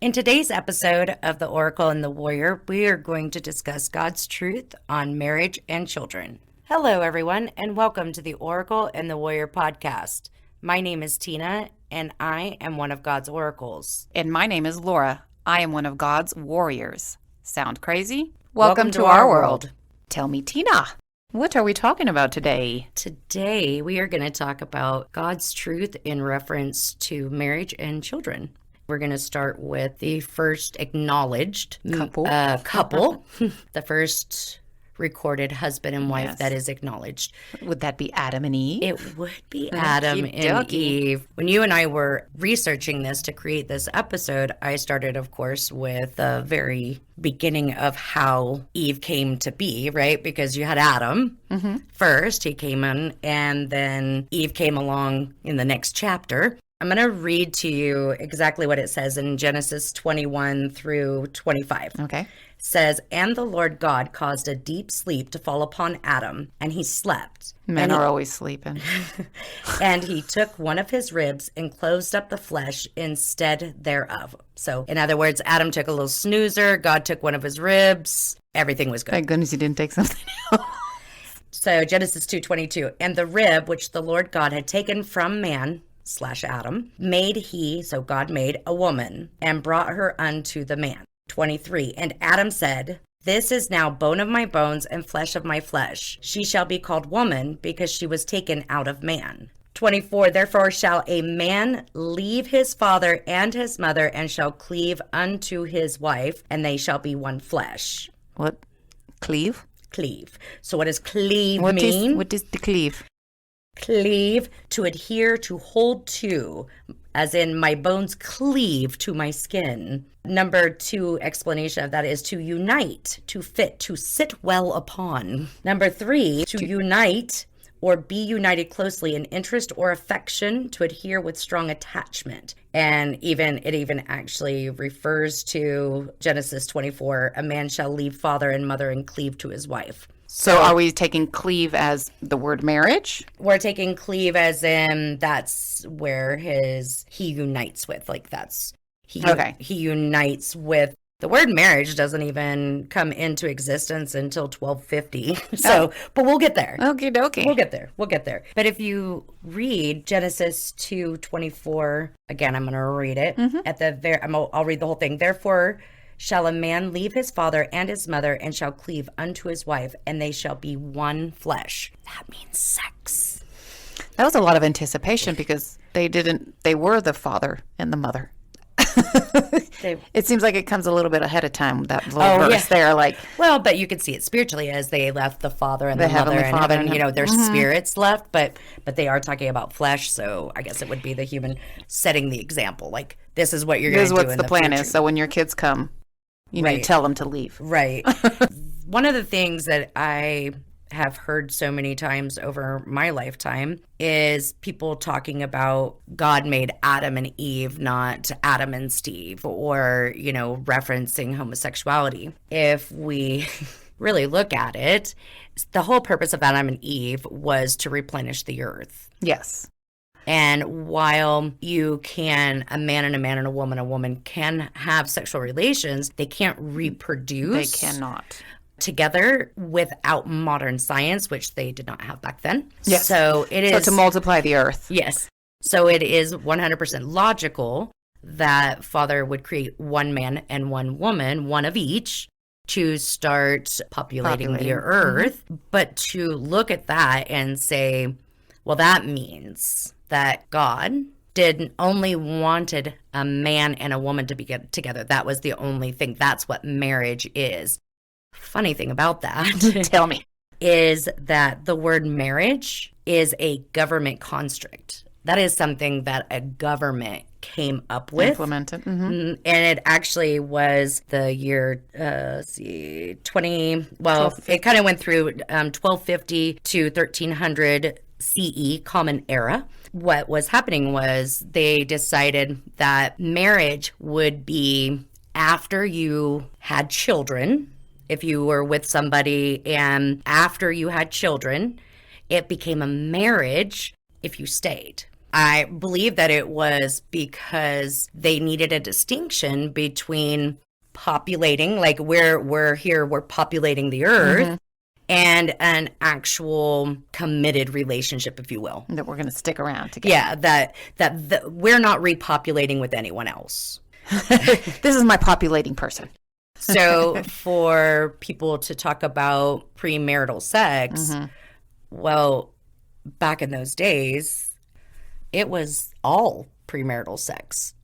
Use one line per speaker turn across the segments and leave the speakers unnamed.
In today's episode of The Oracle and the Warrior, we are going to discuss God's truth on marriage and children. Hello, everyone, and welcome to the Oracle and the Warrior podcast. My name is Tina, and I am one of God's oracles.
And my name is Laura. I am one of God's warriors. Sound crazy?
Welcome to our world.
Tell me, Tina, what are we talking about today?
Today, we are going to talk about God's truth in reference to marriage and children. We're going to start with the first acknowledged couple, the first recorded husband and wife that is acknowledged.
Would that be Adam and Eve?
It would be Adam and Eve. When you and I were researching this to create this episode, I started, of course, with the very beginning of how Eve came to be, right? Because you had Adam first, he came in, and then Eve came along in the next chapter. I'm going to read to you exactly what it says in Genesis 21 through 25.
Okay.
It says, "And the Lord God caused a deep sleep to fall upon Adam, and he slept."
Men are always sleeping.
"And he took one of his ribs and closed up the flesh instead thereof." So, in other words, Adam took a little snoozer, God took one of his ribs, everything was good.
Thank goodness he didn't take something else.
So, Genesis 2:22, "And the rib which the Lord God had taken from man," / Adam, "made he," so God made, "a woman, and brought her unto the man." 23, "And Adam said, This is now bone of my bones and flesh of my flesh. She shall be called woman, because she was taken out of man." 24, "Therefore shall a man leave his father and his mother, and shall cleave unto his wife, and they shall be one flesh."
What? Cleave?
Cleave. So what does cleave
What
mean?
What is the cleave?
Cleave, to adhere, to hold to, as in my bones cleave to my skin. Number 2 explanation of that is to unite, to fit, to sit well upon. Number 3, to unite or be united closely in interest or affection, to adhere with strong attachment. And it even actually refers to Genesis 24, "A man shall leave father and mother and cleave to his wife."
So are we taking cleave as the word marriage?
We're taking cleave as in that's where he unites with, like he unites with. The word marriage doesn't even come into existence until 1250. So, but we'll get there.
Okie dokie.
We'll get there. But if you read Genesis 2:24, again, I'm going to read it I'll read the whole thing. "Therefore shall a man leave his father and his mother, and shall cleave unto his wife, and they shall be one flesh." That means sex.
That was a lot of anticipation because they were the father and the mother. It seems like it comes a little bit ahead of time, that little verse there.
Well, but you could see it spiritually as they left the father and the mother, and
father
heaven, their spirits left, but they are talking about flesh, so I guess it would be the human setting the example. Like, this is what you're going to do in the future.
This is what the plan is, so when your kids come, you need to tell them to leave.
Right. One of the things that I have heard so many times over my lifetime is people talking about God made Adam and Eve, not Adam and Steve, or, referencing homosexuality. If we really look at it, the whole purpose of Adam and Eve was to replenish the earth.
Yes.
And while a man and a woman can have sexual relations, they can't reproduce.
They cannot.
Together without modern science, which they did not have back then.
Yes.
So
to multiply the earth.
Yes. So it is 100% logical that Father would create one man and one woman, one of each, to start populating the earth. But to look at that and say, well, that means that God didn't only wanted a man and a woman to be together. That was the only thing. That's what marriage is. Funny thing about that,
tell me,
is that the word marriage is a government construct. That is something that a government came up with.
Implemented. Mm-hmm.
And it actually was the year, it kind of went through 1250 to 1300 CE, Common Era. What was happening was they decided that marriage would be after you had children. If you were with somebody and after you had children, it became a marriage if you stayed. I believe that it was because they needed a distinction between populating, like we're here, we're populating the earth, and an actual committed relationship, if you will.
That we're going to stick around together.
Yeah, that we're not repopulating with anyone else.
This is my populating person.
So for people to talk about premarital sex, well, back in those days, it was all premarital sex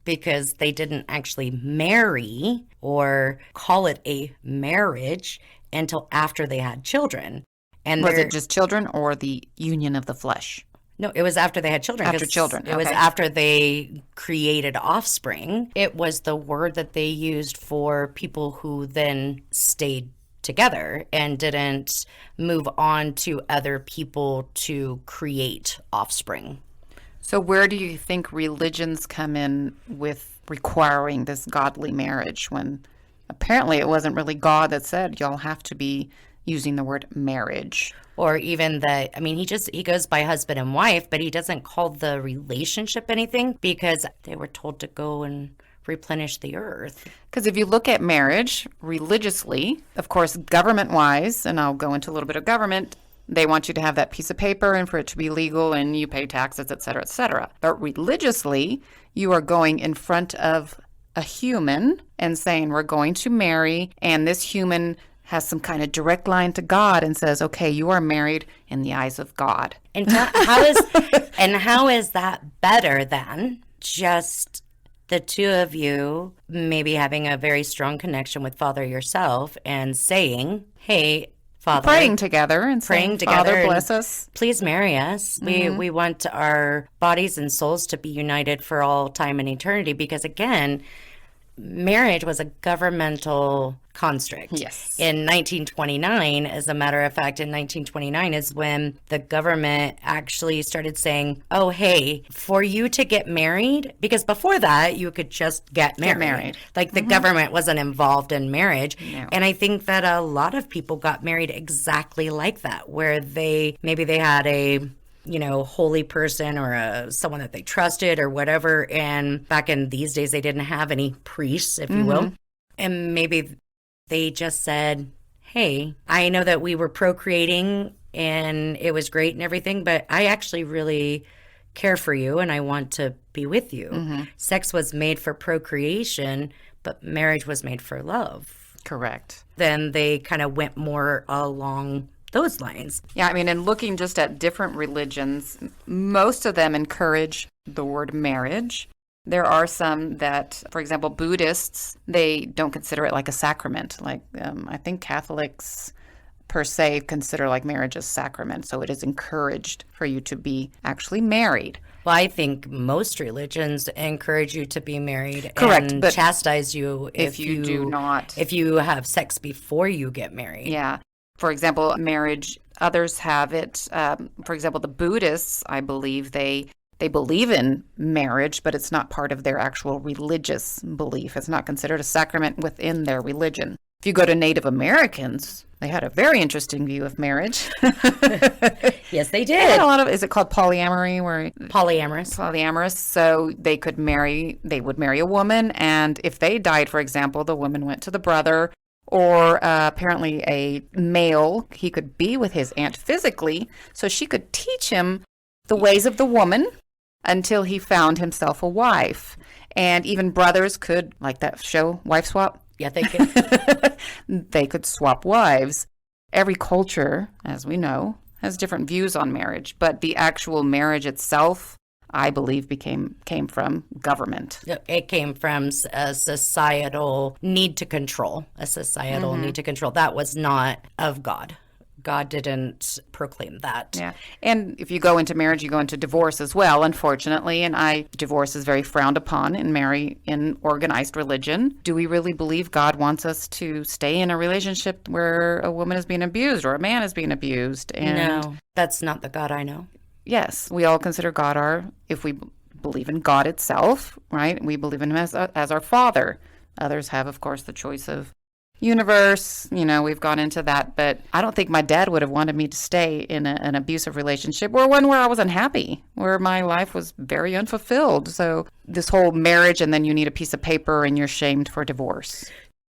because they didn't actually marry or call it a marriage until after they had children. And
was it just children or the union of the flesh?
No, it was after they had children.
After children.
It was after they created offspring. It was the word that they used for people who then stayed together and didn't move on to other people to create offspring.
So where do you think religions come in with requiring this godly marriage when apparently it wasn't really God that said y'all have to be using the word marriage?
Or even that, I mean, he goes by husband and wife, but he doesn't call the relationship anything because they were told to go and replenish the earth.
Because if you look at marriage religiously, of course, government-wise, and I'll go into a little bit of government, they want you to have that piece of paper and for it to be legal and you pay taxes, et cetera, et cetera. But religiously, you are going in front of a human and saying, we're going to marry, and this human has some kind of direct line to God and says, okay, you are married in the eyes of God.
And how is that better than just the two of you maybe having a very strong connection with Father yourself and saying, hey, Father,
praying together and saying, Father, bless us.
Please marry us. We want our bodies and souls to be united for all time and eternity because, again, marriage was a governmental construct.
Yes.
In 1929, as a matter of fact, in 1929 is when the government actually started saying, oh, hey, for you to get married, because before that, you could just get married. Like the government wasn't involved in marriage.
No.
And I think that a lot of people got married exactly like that, where they had a holy person or someone that they trusted or whatever. And back in these days, they didn't have any priests, if you will. And maybe they just said, hey, I know that we were procreating and it was great and everything, but I actually really care for you and I want to be with you. Sex was made for procreation, but marriage was made for love.
Correct.
Then they kind of went more along those lines.
Yeah, I mean, and looking just at different religions, most of them encourage the word marriage. There are some that, for example, Buddhists, they don't consider it like a sacrament. Like, I think Catholics per se consider like marriage a sacrament. So it is encouraged for you to be actually married.
Well, I think most religions encourage you to be married.
Correct,
and
but
chastise you if you
do not.
If you have sex before you get married.
Yeah. For example, marriage, others have it. For example, the Buddhists, I believe, they believe in marriage, but it's not part of their actual religious belief. It's not considered a sacrament within their religion. If you go to Native Americans, they had a very interesting view of marriage.
Yes, they
They
did.
had a lot of, is it called polyamory?
Polyamorous.
So they would marry a woman, and if they died, for example, the woman went to the brother. Or apparently a male, he could be with his aunt physically, so she could teach him the ways of the woman until he found himself a wife. And even brothers could, like that show, Wife Swap.
Yeah, they could.
They could swap wives. Every culture, as we know, has different views on marriage, but the actual marriage itself, I believe, came from government.
It came from a societal need to control. That was not of God. God didn't proclaim that.
Yeah. And if you go into marriage, you go into divorce as well, unfortunately. And divorce is very frowned upon in organized religion. Do we really believe God wants us to stay in a relationship where a woman is being abused or a man is being abused? And
no, that's not the God I know.
Yes, we all consider God if we believe in God itself, right? We believe in him as our Father. Others have, of course, the choice of universe. We've gone into that, but I don't think my dad would have wanted me to stay in an abusive relationship or one where I was unhappy, where my life was very unfulfilled. So this whole marriage, and then you need a piece of paper and you're shamed for divorce.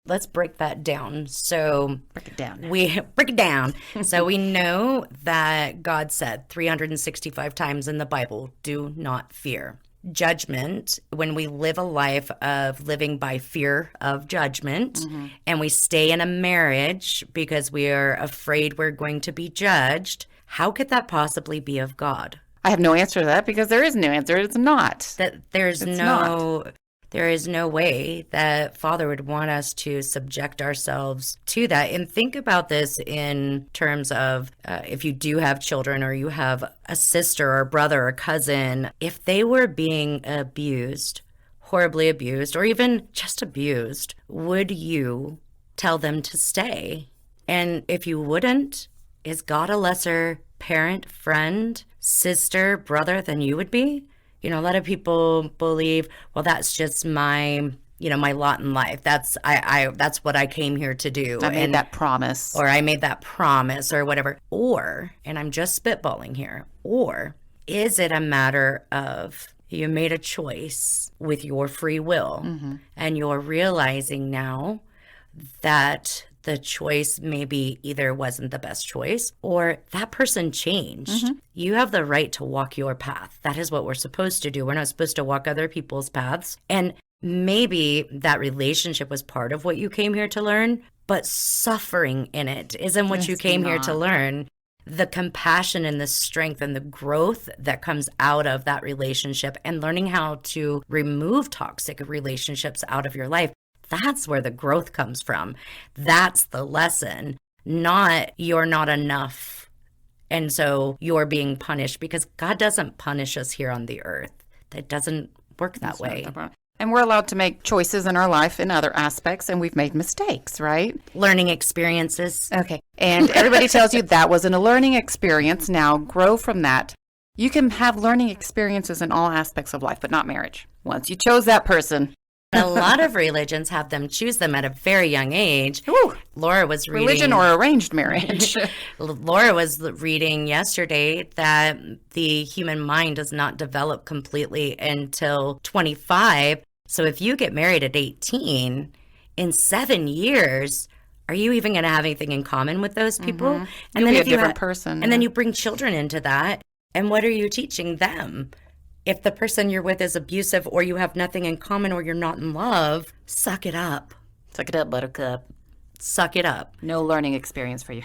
Let's break that down. So
Break it down.
we break it down. So we know that God said 365 times in the Bible, do not fear. Judgment, when we live a life of living by fear of judgment, and we stay in a marriage because we are afraid we're going to be judged, how could that possibly be of God?
I have no answer to that because there is no answer. It's not.
There is no way that Father would want us to subject ourselves to that. And think about this in terms of if you do have children or you have a sister or brother or cousin, if they were being abused, horribly abused, or even just abused, would you tell them to stay? And if you wouldn't, is God a lesser parent, friend, sister, brother than you would be? A lot of people believe, well, that's just my lot in life. That's what I came here to do.
I made that promise.
Or I made that promise or whatever. Or, and I'm just spitballing here, or is it a matter of you made a choice with your free will and you're realizing now that the choice maybe either wasn't the best choice or that person changed. You have the right to walk your path. That is what we're supposed to do. We're not supposed to walk other people's paths. And maybe that relationship was part of what you came here to learn, but suffering in it isn't what you came here to learn. The compassion and the strength and the growth that comes out of that relationship and learning how to remove toxic relationships out of your life. That's where the growth comes from. That's the lesson, not you're not enough. And so you're being punished, because God doesn't punish us here on the earth. It doesn't work that way.
And we're allowed to make choices in our life in other aspects, and we've made mistakes, right?
Learning experiences.
Okay. And everybody tells you that wasn't a learning experience. Now grow from that. You can have learning experiences in all aspects of life, but not marriage. Once you chose that person.
A lot of religions have them choose them at a very young age.
Ooh,
Laura was reading...
Religion or arranged marriage.
Laura was reading yesterday that the human mind does not develop completely until 25. So if you get married at 18, in 7 years, are you even going to have anything in common with those people? And
You'll
then
be
if
a different person.
And then you bring children into that. And what are you teaching them? If the person you're with is abusive or you have nothing in common or you're not in love, suck it up.
Suck it up, buttercup.
Suck it up.
No learning experience for you.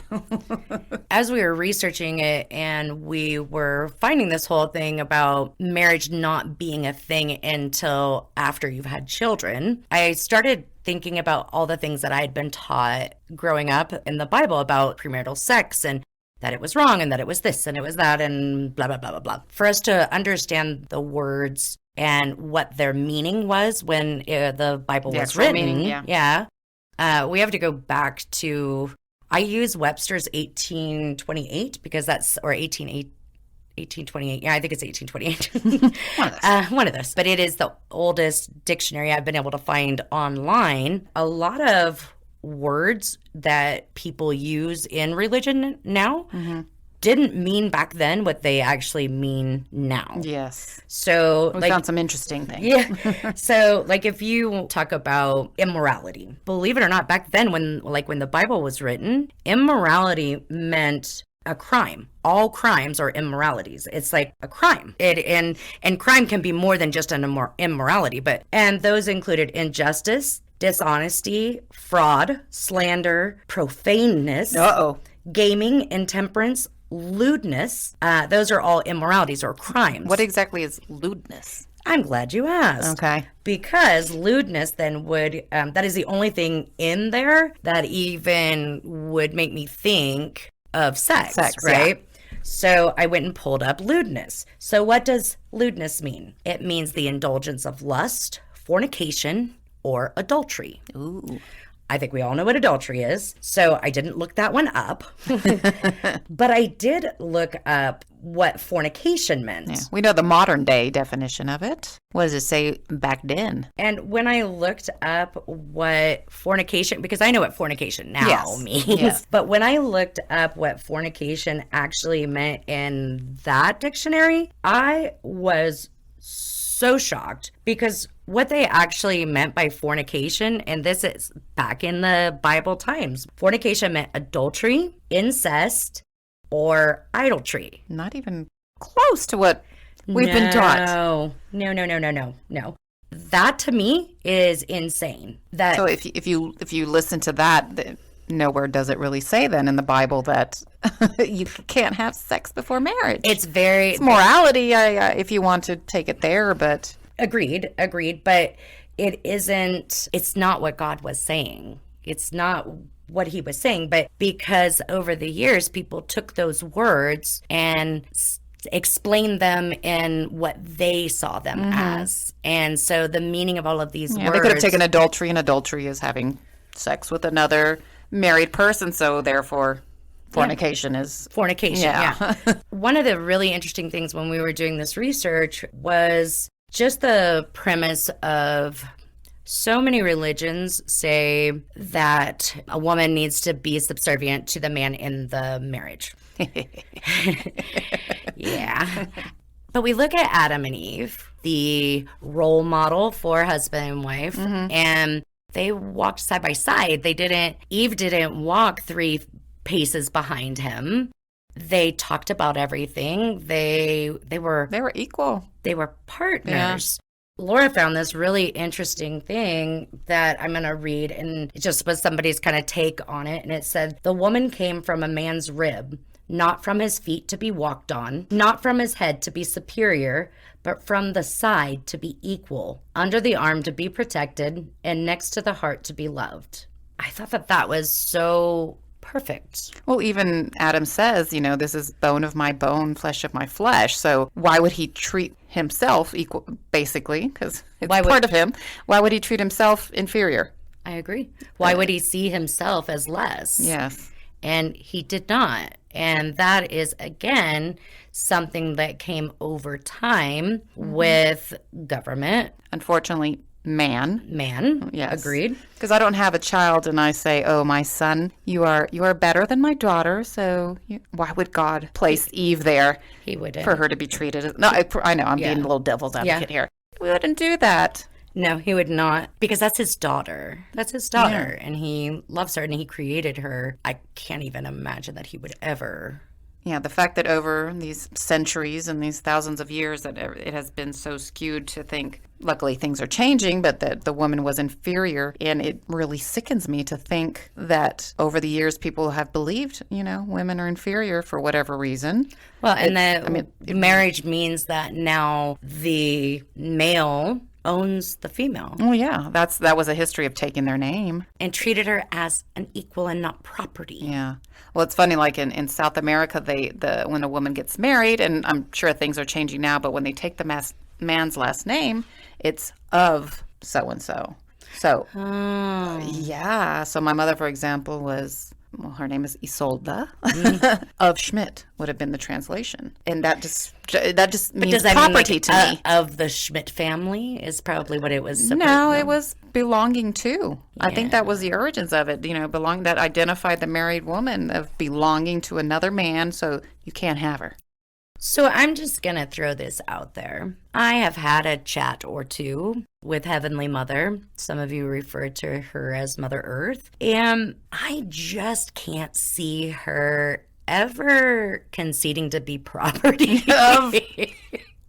As we were researching it and we were finding this whole thing about marriage not being a thing until after you've had children, I started thinking about all the things that I had been taught growing up in the Bible about premarital sex and that it was wrong and that it was this and it was that and blah, blah, blah, blah, blah. For us to understand the words and what their meaning was when the Bible was written,
meaning,
we have to go back to, I use Webster's 1828 because that's, or 1828. Yeah, I think it's 1828. One of those. But it is the oldest dictionary I've been able to find online. A lot of words that people use in religion now didn't mean back then what they actually mean now.
Yes.
So
we found some interesting things.
Yeah. So like if you talk about immorality, believe it or not, back then when the Bible was written, immorality meant a crime. All crimes are immoralities. It's like a crime. And crime can be more than just an immorality, and those included injustice, dishonesty, fraud, slander, profaneness, gaming, intemperance, lewdness. Those are all immoralities or crimes.
What exactly is lewdness?
I'm glad you asked.
Okay.
Because lewdness then would, that is the only thing in there that even would make me think of sex right? Yeah. So I went and pulled up lewdness. So what does lewdness mean? It means the indulgence of lust, fornication, or adultery.
Ooh.
I think we all know what adultery is, so I didn't look that one up. But I did look up what fornication meant.
Yeah, we know the modern day definition of it. What does it say back then?
And when I looked up what fornication, because I know what fornication now means, but when I looked up what fornication actually meant in that dictionary, I was so shocked, because what they actually meant by fornication, and this is back in the Bible times, fornication meant adultery, incest, or idolatry.
Not even close to what we've been taught.
No. That to me is insane. That
So if you listen to that, nowhere does it really say then in the Bible that you can't have sex before marriage.
It's
morality, if you want to take it there, but
agreed, but it's not what God was saying. It's not what he was saying, but because over the years people took those words and explained them in what they saw them as. And so the meaning of all of these words,
they could have taken adultery, and adultery is having sex with another married person, so therefore fornication is
fornication. Yeah. One of the really interesting things when we were doing this research was just the premise of so many religions say that a woman needs to be subservient to the man in the marriage. Yeah. But we look at Adam and Eve, the role model for husband and wife, and they walked side by side. Eve didn't walk 3 paces behind him. They talked about everything. They were
equal.
They were partners. Yeah. Laura found this really interesting thing that I'm going to read, and it just was somebody's kind of take on it. And it said, "The woman came from a man's rib, not from his feet to be walked on, not from his head to be superior, but from the side to be equal, under the arm to be protected, and next to the heart to be loved." I thought that was so perfect.
Well, even Adam says, this is bone of my bone, flesh of my flesh. So why would he treat himself equal, basically, because it's part of him. Why would he treat himself inferior?
I agree. Why would he see himself as less?
Yes.
And he did not. And that is, again, something that came over time with government.
Unfortunately, man. Yes.
Agreed.
Because I don't have a child and I say, "Oh, my son, you are better than my daughter." So why would God place Eve there?
He wouldn't.
For her to be treated. No, I know I'm being a little devil's advocate here. We wouldn't do that.
No, he would not, because that's his daughter. And he loves her, and he created her. I can't even imagine that he would ever.
Yeah, the fact that over these centuries and these thousands of years that it has been so skewed to think, luckily things are changing, but that the woman was inferior. And it really sickens me to think that over the years people have believed, women are inferior for whatever reason.
Well, and marriage means that now the male owns the female.
Oh yeah, that was a history of taking their name
and treated her as an equal and not property.
Yeah. Well, it's funny, like in South America, when a woman gets married, and I'm sure things are changing now, but when they take the man's last name, it's of so and so. So yeah. So my mother, for example, was. Well, her name is Isolda of Schmidt would have been the translation, and that just means property to me.
Of the Schmidt family is probably what it was.
It was belonging to. Yeah. I think that was the origins of it. That identified the married woman of belonging to another man, so you can't have her.
So I'm just going to throw this out there. I have had a chat or two with Heavenly Mother. Some of you refer to her as Mother Earth. And I just can't see her ever conceding to be property of.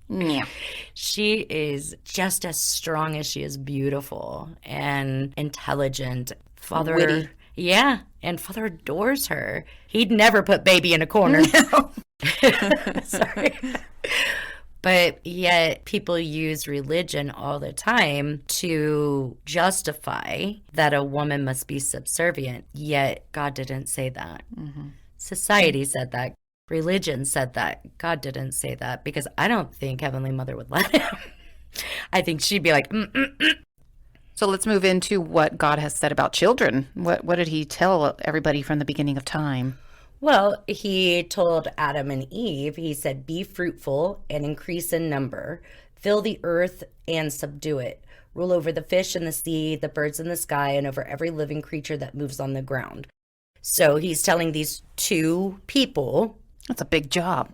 Yeah. She is just as strong as she is beautiful and intelligent.
Witty.
Yeah, and Father adores her. He'd never put baby in a corner. No. Sorry. But yet people use religion all the time to justify that a woman must be subservient. Yet God didn't say that. Mm-hmm. Society said that. Religion said that. God didn't say that, because I don't think Heavenly Mother would let him. I think she'd be like,
So let's move into what God has said about children. What did he tell everybody from the beginning of time?
Well, he told Adam and Eve, he said, be fruitful and increase in number, fill the earth and subdue it, rule over the fish in the sea, the birds in the sky, and over every living creature that moves on the ground. So he's telling these two people.
That's a big job.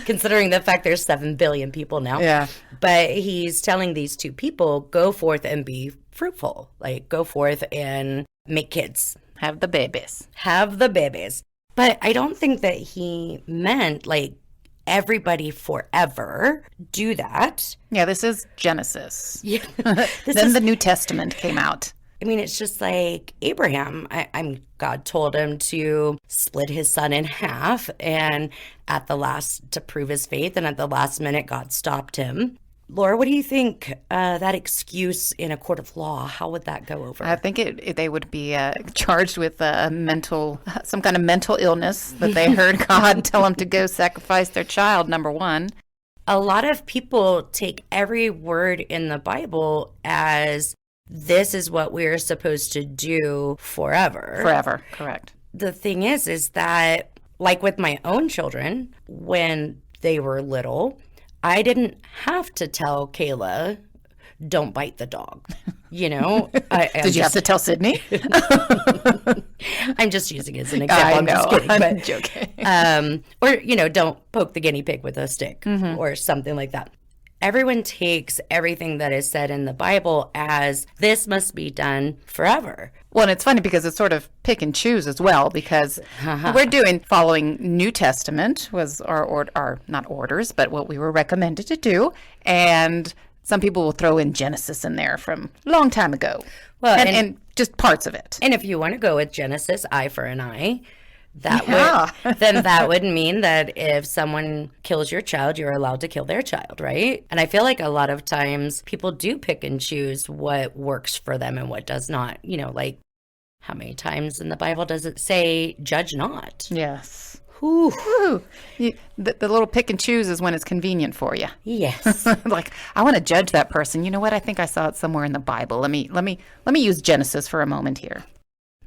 Considering the fact there's 7 billion people now.
Yeah.
But he's telling these two people, go forth and be fruitful. Like, go forth and make kids.
Have the babies.
Have the babies. But I don't think that he meant, like, everybody forever do that.
Yeah, this is Genesis.
Yeah.
Then the New Testament came out.
I mean, it's just like Abraham. God told him to split his son in half, and at the last, to prove his faith, and at the last minute, God stopped him. Laura, what do you think that excuse in a court of law, how would that go over?
I think they would be charged with some kind of mental illness that they heard God tell them to go sacrifice their child, number one.
A lot of people take every word in the Bible as this is what we're supposed to do forever.
Forever, correct.
The thing is that, like with my own children, when they were little, I didn't have to tell Kayla, don't bite the dog. You know?
Did you have to tell Sydney?
I'm just using it as an example.
I know.
Just kidding.
I'm joking.
Or, don't poke the guinea pig with a stick or something like that. Everyone takes everything that is said in the Bible as this must be done forever.
Well, and it's funny because it's sort of pick and choose as well, because we're following New Testament was our not orders, but what we were recommended to do. And some people will throw in Genesis in there from a long time ago. Well, and just parts of it.
And if you want to go with Genesis, eye for an eye, that would mean that if someone kills your child, you're allowed to kill their child, right? And I feel like a lot of times people do pick and choose what works for them and what does not. Like how many times in the Bible does it say, judge not?
Yes.
Ooh.
The little pick and choose is when it's convenient for you.
Yes.
Like, I want to judge that person. You know what? I think I saw it somewhere in the Bible. Let me use Genesis for a moment here.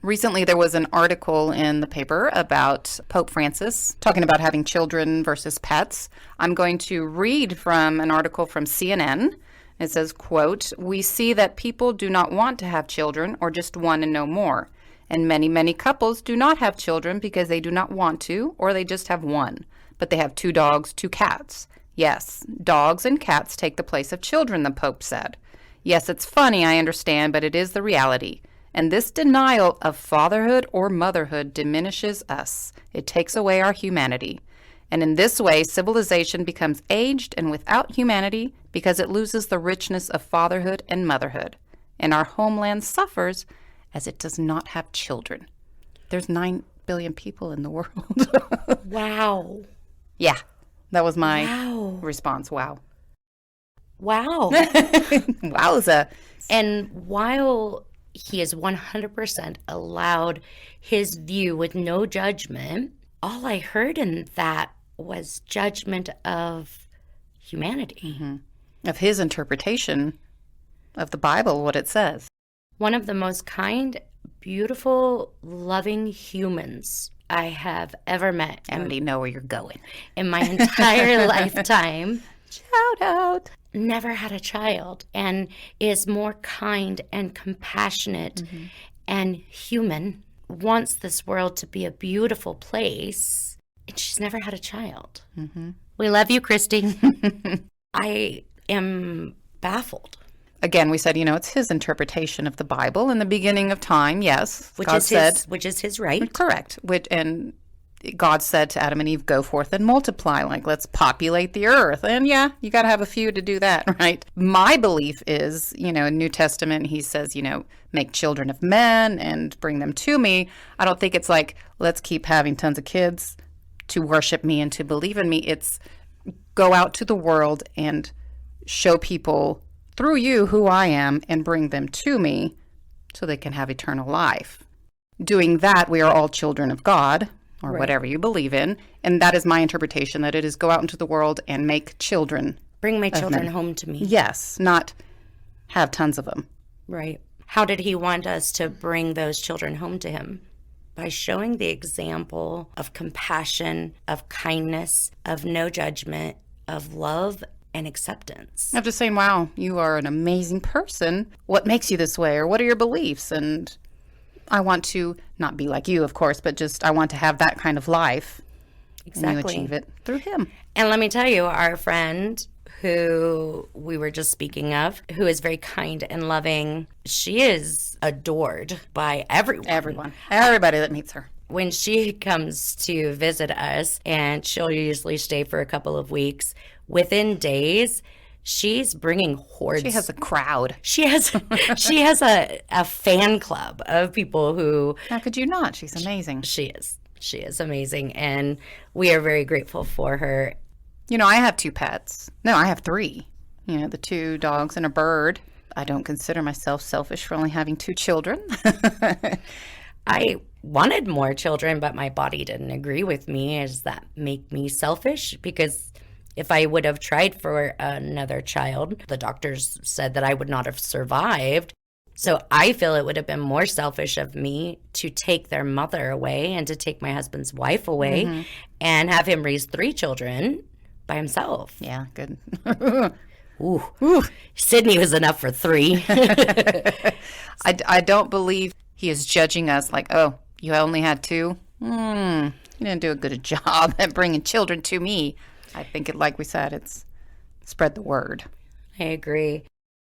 Recently, there was an article in the paper about Pope Francis talking about having children versus pets. I'm going to read from an article from CNN. It says, quote, "We see that people do not want to have children or just one and no more. And many, many couples do not have children because they do not want to, or they just have one. But they have 2 dogs, 2 cats. Yes, dogs and cats take the place of children," the Pope said. "Yes, it's funny, I understand, but it is the reality. And this denial of fatherhood or motherhood diminishes us. It takes away our humanity. And in this way, civilization becomes aged and without humanity because it loses the richness of fatherhood and motherhood. And our homeland suffers as it does not have children." There's 9 billion people in the world.
Wow.
Yeah, that was my response. Wow. Wowza.
And while he is 100% allowed his view with no judgment, all I heard in that was judgment of humanity.
Mm-hmm. Of his interpretation of the Bible, what it says.
One of the most kind, beautiful, loving humans I have ever met.
I already know where you're going.
In my entire lifetime.
Shout out.
Never had a child and is more kind and compassionate and human, wants this world to be a beautiful place, and she's never had a child. We love you, Christy. I am baffled.
Again, we said, it's his interpretation of the Bible in the beginning of time, yes.
Which is his right.
Correct. And God said to Adam and Eve, go forth and multiply, like, let's populate the earth. And yeah, you got to have a few to do that, right? My belief is, in New Testament, he says, make children of men and bring them to me. I don't think it's like, let's keep having tons of kids to worship me and to believe in me. It's go out to the world and show people through you who I am and bring them to me so they can have eternal life. Doing that, we are all children of God, or whatever you believe in. And that is my interpretation, that it is go out into the world and make children.
Bring my children home to me.
Yes, not have tons of them.
Right. How did he want us to bring those children home to him? By showing the example of compassion, of kindness, of no judgment, of love and acceptance.
Of just saying, wow, you are an amazing person. What makes you this way? Or what are your beliefs? And I want to not be like you, of course, but just I want to have that kind of life.
Exactly.
And you achieve it through him.
And let me tell you, our friend who we were just speaking of, who is very kind and loving, she is adored by everyone.
Everybody that meets her.
When she comes to visit us, and she'll usually stay for a couple of weeks, within days, she's bringing hordes.
She has a crowd.
She has a fan club of people who.
How could you not? She's amazing.
She is amazing, and we are very grateful for her.
You know, I have 2 pets. No, I have 3. You know, the 2 dogs and a bird. I don't consider myself selfish for only having 2 children.
I wanted more children, but my body didn't agree with me. Does that make me selfish? Because if I would have tried for another child, the doctors said that I would not have survived. So I feel it would have been more selfish of me to take their mother away and to take my husband's wife away and have him raise 3 children by himself.
Yeah, good.
Ooh. Sydney was enough for 3.
I don't believe he is judging us like, oh, you only had 2? You didn't do a good job at bringing children to me. I think, like we said, it's spread the word.
I agree.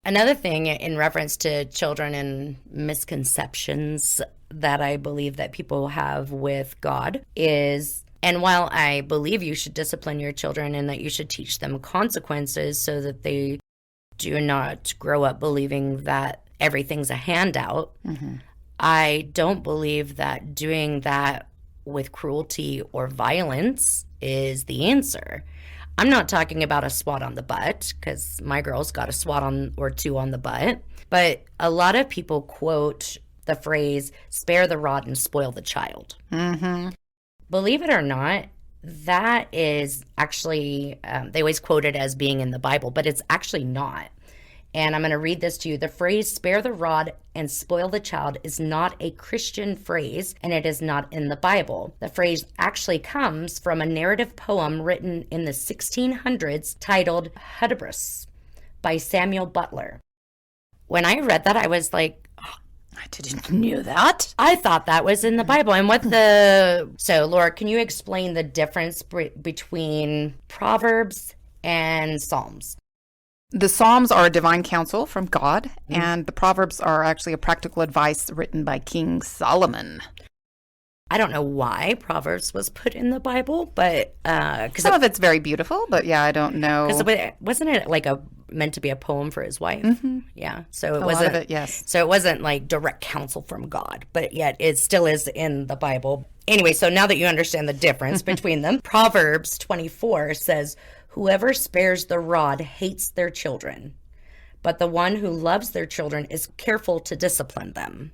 Another thing in reference to children and misconceptions that I believe that people have with God is, and while I believe you should discipline your children and that you should teach them consequences so that they do not grow up believing that everything's a handout, I don't believe that doing that with cruelty or violence is the answer. I'm not talking about a swat on the butt, because my girl's got a swat on or 2 on the butt. But a lot of people quote the phrase, spare the rod and spoil the child. Believe it or not, that is actually, they always quote it as being in the Bible, but it's actually not. And I'm going to read this to you. The phrase, spare the rod and spoil the child, is not a Christian phrase, and it is not in the Bible. The phrase actually comes from a narrative poem written in the 1600s titled Hudibras by Samuel Butler. When I read that, I was like,
I didn't know that.
I thought that was in the Bible. And so Laura, can you explain the difference between Proverbs and Psalms?
The Psalms are a divine counsel from God, and the Proverbs are actually a practical advice written by King Solomon.
I don't know why Proverbs was put in the Bible, but
some of it's very beautiful, but yeah, I don't know.
Because wasn't it like meant to be a poem for his wife? Yeah, so it
a
wasn't.
Lot of it, yes.
So it wasn't like direct counsel from God, but yet it still is in the Bible. Anyway, so now that you understand the difference between them, Proverbs 24 says, "Whoever spares the rod hates their children, but the one who loves their children is careful to discipline them."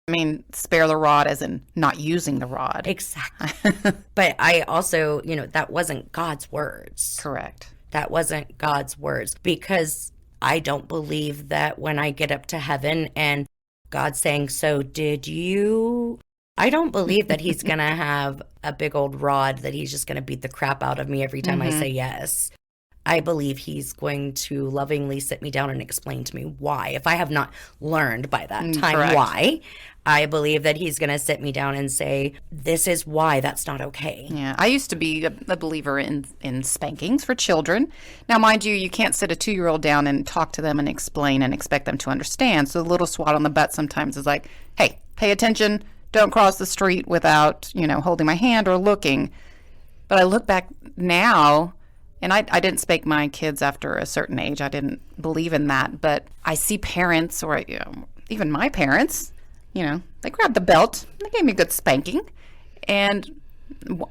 I mean, spare the rod as in not using the rod.
Exactly. But I also, that wasn't God's words.
Correct.
That wasn't God's words, because I don't believe that when I get up to heaven and God's saying, so did you? I don't believe that he's going to have a big old rod that he's just going to beat the crap out of me every time I say yes. I believe he's going to lovingly sit me down and explain to me why. If I have not learned by that time why, I believe that he's going to sit me down and say, this is why that's not okay.
Yeah, I used to be a believer in spankings for children. Now, mind you, you can't sit a 2-year-old down and talk to them and explain and expect them to understand. So the little swat on the butt sometimes is like, hey, pay attention. Don't cross the street without, holding my hand or looking. But I look back now, and I didn't spank my kids after a certain age. I didn't believe in that. But I see parents, or even my parents, they grabbed the belt. They gave me a good spanking. And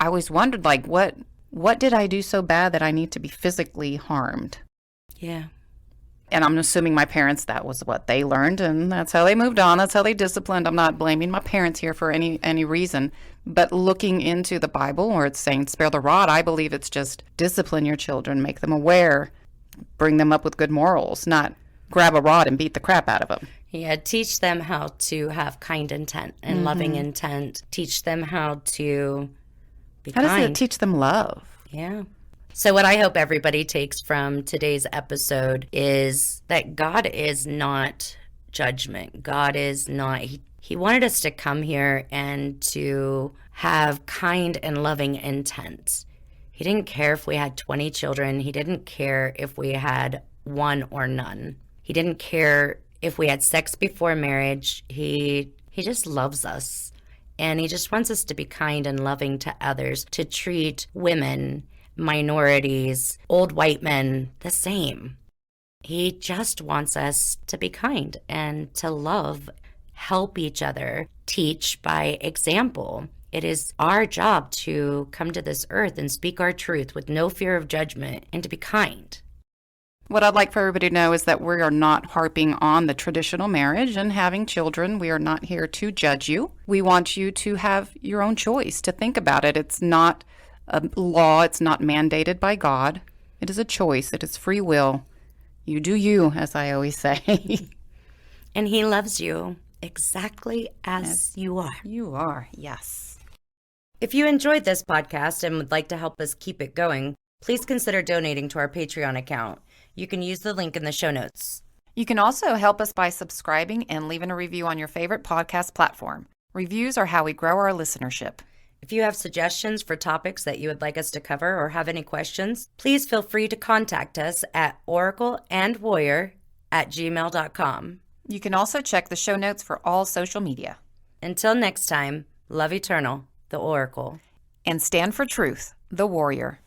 I always wondered, like, what did I do so bad that I need to be physically harmed?
Yeah.
And I'm assuming my parents, that was what they learned, and that's how they moved on. That's how they disciplined. I'm not blaming my parents here for any reason. But looking into the Bible, where it's saying spare the rod, I believe it's just discipline your children, make them aware, bring them up with good morals, not grab a rod and beat the crap out of them.
Yeah, teach them how to have kind intent and loving intent. Teach them how to be
How
kind.
does it teach them love?
Yeah. So what I hope everybody takes from today's episode is that God is not judgment. God is not, he wanted us to come here and to have kind and loving intent. He didn't care if we had 20 children. He didn't care if we had one or none. He didn't care if we had sex before marriage. He just loves us. And he just wants us to be kind and loving to others, to treat women, minorities, old white men the same. He just wants us to be kind and to love, help each other, teach by example. It is our job to come to this earth and speak our truth with no fear of judgment and to be kind.
What I'd like for everybody to know is that we are not harping on the traditional marriage and having children. We are not here to judge you. We want you to have your own choice, to think about it. It's not a law. It's not mandated by God. It is a choice. It is free will. You do you, as I always say.
And he loves you exactly as you are.
You are, yes.
If you enjoyed this podcast and would like to help us keep it going, please consider donating to our Patreon account. You can use the link in the show notes.
You can also help us by subscribing and leaving a review on your favorite podcast platform. Reviews are how we grow our listenership.
If you have suggestions for topics that you would like us to cover or have any questions, please feel free to contact us at oracleandwarrior@gmail.com.
You can also check the show notes for all social media.
Until next time, love eternal, the Oracle.
And stand for truth, the warrior.